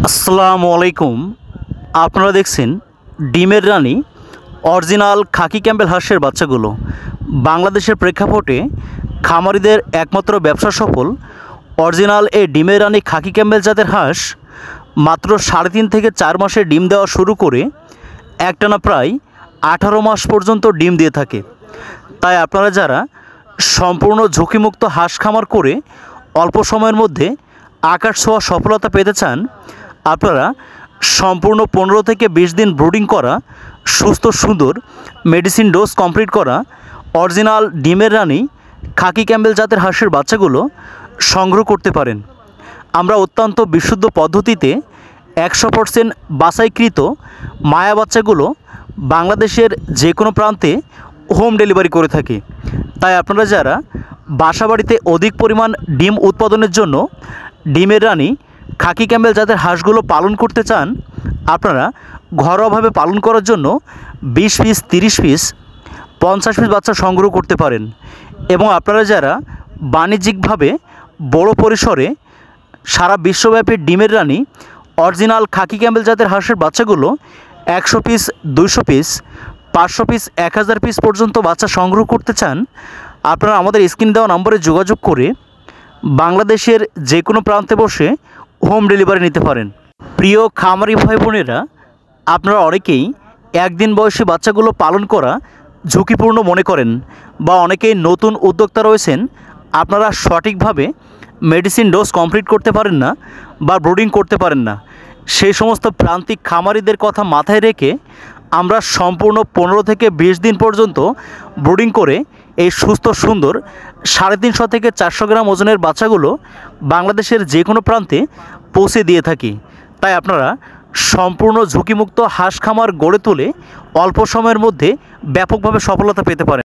আসসালামু আলাইকুম। আপনারা দেখছেন ডিমের রানী অরিজিনাল খাকি ক্যাম্বেল হাঁসের বাচ্চাগুলো। বাংলাদেশের প্রেক্ষাপটে খামারিদের একমাত্র ব্যবসা সফল অরিজিনাল এই ডিমের রানী খাকি ক্যাম্বেল জাতের হাঁস মাত্র 3.5 থেকে 4 মাসে ডিম দেওয়া শুরু করে একটানা প্রায় 18 মাস পর্যন্ত ডিম দিয়ে থাকে। তাই আপনারা যারা সম্পূর্ণ ঝুঁকিমুক্ত হাঁস খামার করে অল্প সময়ের মধ্যে আকাশ ছোঁয়া সফলতা পেতে চান, আপনারা সম্পূর্ণ 15 থেকে 20 দিন ব্রুডিং করা সুস্থ সুন্দর মেডিসিন ডোজ কমপ্লিট করা অরিজিনাল ডিমের রানী খাকি ক্যাম্বেল জাতের হাঁসের বাচ্চাগুলো সংগ্রহ করতে পারেন। আমরা অত্যন্ত বিশুদ্ধ পদ্ধতিতে 100% বাছাইকৃত মায়া বাচ্চাগুলো বাংলাদেশের যে কোনো প্রান্তে হোম ডেলিভারি করে থাকি। তাই আপনারা যারা বাসাবাড়িতে অধিক পরিমাণ ডিম উৎপাদনের জন্য ডিমের রানী খাকি ক্যাম্বেল জাতের হাঁসগুলো পালন করতে চান, আপনারা ঘরোয়াভাবে পালন করার জন্য 20 পিস, 30 পিস, 50 পিস বাচ্চা সংগ্রহ করতে পারেন। এবং আপনারা যারা বাণিজ্যিকভাবে বড় পরিসরে সারা বিশ্বব্যাপী ডিমের রানী অরিজিনাল খাকি ক্যাম্বেল জাতের হাঁসের বাচ্চাগুলো 100 পিস, 200 পিস, 500 পিস, 1000 পিস পর্যন্ত বাচ্চা সংগ্রহ করতে চান, আপনারা আমাদের স্ক্রিনে দেওয়া নম্বরে যোগাযোগ করে বাংলাদেশের যে কোনো প্রান্তে বসে হোম ডেলিভারি নিতে পারেন। প্রিয় খামারি ভাই বোনেরা, আপনারা অনেকেই একদিন বয়সী বাচ্চাগুলো পালন করা ঝুঁকিপূর্ণ মনে করেন বা অনেকেই নতুন উদ্যোক্তা রয়েছেন, আপনারা সঠিকভাবে মেডিসিন ডোজ কমপ্লিট করতে পারেন না বা ব্রুডিং করতে পারেন না। সেই সমস্ত প্রান্তিক খামারিদের কথা মাথায় রেখে আমরা সম্পূর্ণ 15 থেকে 20 দিন পর্যন্ত ব্রুডিং করে এই সুস্থ সুন্দর 350 থেকে 400 গ্রাম ওজনের বাচ্চাগুলো বাংলাদেশের যে কোনো প্রান্তে পৌঁছে দিয়ে থাকি। তাই আপনারা সম্পূর্ণ ঝুঁকিমুক্ত হাঁস খামার গড়ে তুলে অল্প সময়ের মধ্যে ব্যাপকভাবে সফলতা পেতে পারেন।